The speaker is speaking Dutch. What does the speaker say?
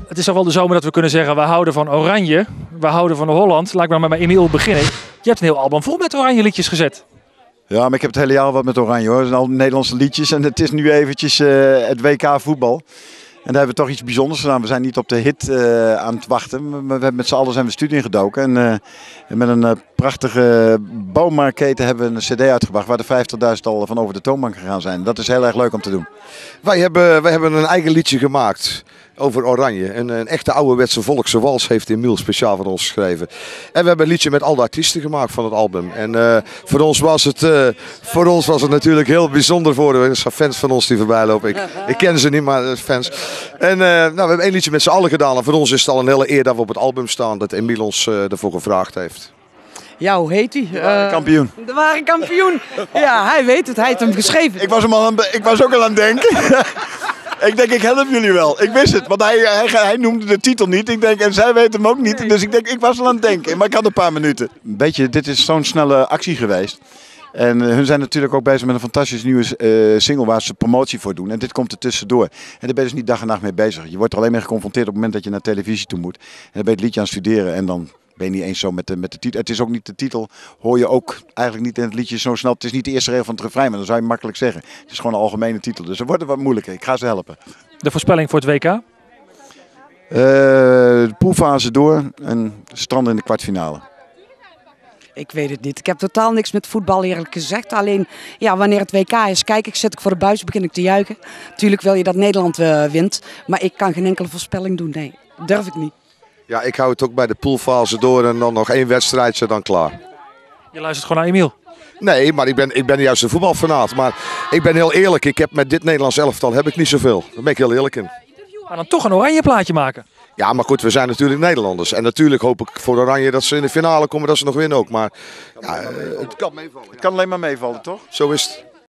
Het is toch wel de zomer dat we kunnen zeggen, we houden van Oranje, we houden van Holland. Laat ik maar bij Emiel beginnen. Je hebt een heel album vol met Oranje liedjes gezet. Ja, maar ik heb het hele jaar wat met Oranje hoor. Het zijn al Nederlandse liedjes en het is nu eventjes het WK voetbal. En daar hebben we toch iets bijzonders gedaan. We zijn niet op de hit aan het wachten. Maar we hebben met z'n allen zijn we de studio ingedoken. En met een prachtige Boma-keten hebben we een cd uitgebracht waar de 50.000 al van over de toonbank gegaan zijn. Dat is heel erg leuk om te doen. Wij hebben een eigen liedje gemaakt over Oranje. Een echte ouderwetse volkse wals heeft Emiel speciaal voor ons geschreven. En we hebben een liedje met al de artiesten gemaakt van het album. En voor ons was het natuurlijk heel bijzonder. Er zijn fans van ons die voorbij lopen. Ik ken ze niet, maar fans. En we hebben één liedje met z'n allen gedaan. En voor ons is het al een hele eer dat we op het album staan. Dat Emiel ons ervoor gevraagd heeft. Ja, hoe heet hij? De ware kampioen. De ware kampioen. Ja, hij weet het. Hij heeft hem geschreven. Ik was ook al aan het denken. Ik denk, ik help jullie wel. Ik wist het, want hij noemde de titel niet. Ik denk, en zij weten hem ook niet. Nee. Dus ik denk, ik was al aan het denken. Maar ik had een paar minuten. Weet je, dit is zo'n snelle actie geweest. En hun zijn natuurlijk ook bezig met een fantastische nieuwe single waar ze promotie voor doen. En dit komt er tussendoor. En daar ben je dus niet dag en nacht mee bezig. Je wordt er alleen mee geconfronteerd op het moment dat je naar televisie toe moet. En dan ben je het liedje aan het studeren en dan ben je niet eens zo met de titel. Het is ook niet de titel, hoor je ook eigenlijk niet in het liedje zo snel. Het is niet de eerste regel van het refrein, maar dan zou je makkelijk zeggen. Het is gewoon een algemene titel, dus dat wordt het wat moeilijker. Ik ga ze helpen. De voorspelling voor het WK? De poolfase door en stranden in de kwartfinale. Ik weet het niet. Ik heb totaal niks met voetbal eerlijk gezegd. Alleen ja, wanneer het WK is, zit ik voor de buis, begin ik te juichen. Tuurlijk wil je dat Nederland wint, maar ik kan geen enkele voorspelling doen. Nee, durf ik niet. Ja, ik hou het ook bij de poolfase door en dan nog één wedstrijdje, dan klaar. Je luistert gewoon naar Emiel. Nee, maar ik ben juist een voetbalfanaat. Maar ik ben heel eerlijk, ik heb met dit Nederlands elftal heb ik niet zoveel. Daar ben ik heel eerlijk in. Maar dan toch een Oranje plaatje maken. Ja, maar goed, we zijn natuurlijk Nederlanders. En natuurlijk hoop ik voor Oranje dat ze in de finale komen, dat ze nog winnen ook. Maar ja, het kan meevallen. Het kan alleen maar meevallen, toch? Zo is het.